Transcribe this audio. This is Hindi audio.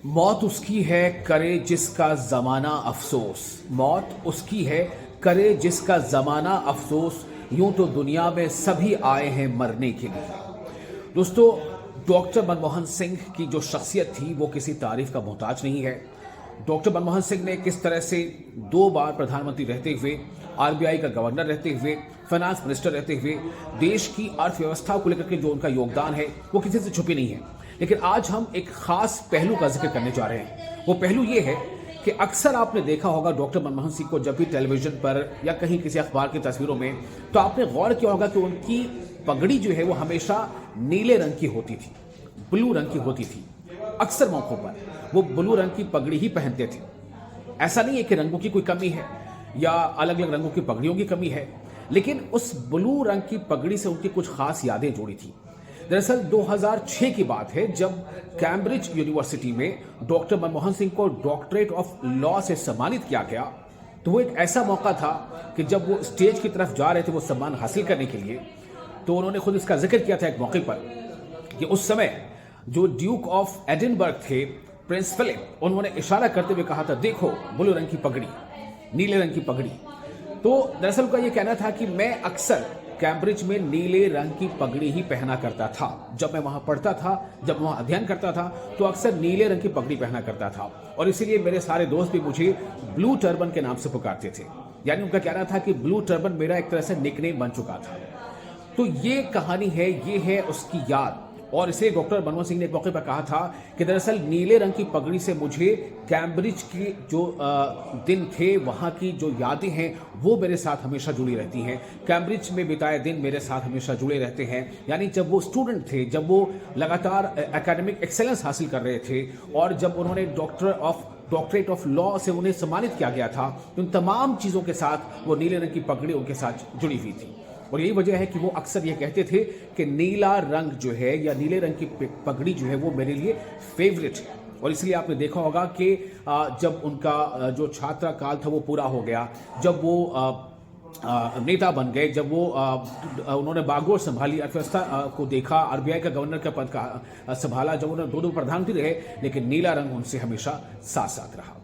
मौत उसकी है करे जिसका जमाना अफसोस। मौत उसकी है करे जिसका जमाना अफसोस। यूं तो दुनिया में सभी आए हैं मरने के लिए। दोस्तों, डॉक्टर मनमोहन सिंह की जो शख्सियत थी वो किसी तारीफ का मोहताज नहीं है। डॉक्टर मनमोहन सिंह ने किस तरह से 2 बार प्रधानमंत्री रहते हुए, आरबीआई का गवर्नर रहते हुए, फाइनेंस मिनिस्टर रहते हुए देश की अर्थव्यवस्था को लेकर के जो उनका योगदान है वो किसी से छुपी नहीं है। लेकिन आज हम एक खास पहलू का जिक्र करने जा रहे हैं। वो पहलू ये है कि अक्सर आपने देखा होगा डॉक्टर मनमोहन सिंह को जब भी टेलीविजन पर या कहीं किसी अखबार की तस्वीरों में, तो आपने गौर किया होगा कि उनकी पगड़ी जो है वो हमेशा नीले रंग की होती थी, ब्लू रंग की होती थी। अक्सर मौकों पर वो ब्लू रंग की पगड़ी ही पहनते थे। ऐसा नहीं है कि रंगों की कोई कमी है या अलग अलग रंगों की पगड़ियों की कमी है, लेकिन उस ब्लू रंग की पगड़ी से उनकी कुछ खास यादें जुड़ी थी। दरअसल 2006 की बात है जब कैम्ब्रिज यूनिवर्सिटी में डॉक्टर मनमोहन सिंह को डॉक्टरेट ऑफ लॉ से सम्मानित किया गया। तो वो एक ऐसा मौका था कि जब वो स्टेज की तरफ जा रहे थे वो सम्मान हासिल करने के लिए, तो उन्होंने खुद इसका जिक्र किया था एक मौके पर कि उस समय जो ड्यूक ऑफ एडिनबर्ग थे, प्रिंस फिलिप, उन्होंने इशारा करते हुए कहा था, देखो ब्लू रंग की पगड़ी, नीले रंग की पगड़ी। तो दरअसल उनका यह कहना था कि मैं अक्सर कैम्ब्रिज में नीले रंग की पगड़ी ही पहना करता था। जब मैं वहां पढ़ता था, जब वहां अध्ययन करता था, तो अक्सर नीले रंग की पगड़ी पहना करता था और इसीलिए मेरे सारे दोस्त भी मुझे ब्लू टर्बन के नाम से पुकारते थे। यानी उनका कहना था कि ब्लू टर्बन मेरा एक तरह से निकनेम बन चुका था। तो ये कहानी है, ये है उसकी याद। और इसे डॉक्टर मनमोहन सिंह ने एक मौके पर कहा था कि दरअसल नीले रंग की पगड़ी से मुझे कैम्ब्रिज के जो दिन थे, वहाँ की जो यादें हैं वो मेरे साथ हमेशा जुड़ी रहती हैं। कैम्ब्रिज में बिताए दिन मेरे साथ हमेशा जुड़े रहते हैं। यानी जब वो स्टूडेंट थे, जब वो लगातार एकेडमिक एक्सेलेंस हासिल कर रहे थे और जब उन्होंने डॉक्टरेट ऑफ लॉ से उन्हें सम्मानित किया गया था, तो उन तमाम चीज़ों के साथ वो नीले रंग की पगड़ी उनके साथ जुड़ी हुई थी। और यही वजह है कि वो अक्सर ये कहते थे कि नीला रंग जो है या नीले रंग की पगड़ी जो है वो मेरे लिए फेवरेट है। और इसलिए आपने देखा होगा कि जब उनका जो छात्रा काल था वो पूरा हो गया, जब वो नेता बन गए, जब वो उन्होंने बागडोर संभाली, अर्थव्यवस्था को देखा, आरबीआई का गवर्नर का पद का संभाला, जब उन्होंने 2 प्रधानमंत्री रहे, लेकिन नीला रंग उनसे हमेशा साथ साथ रहा।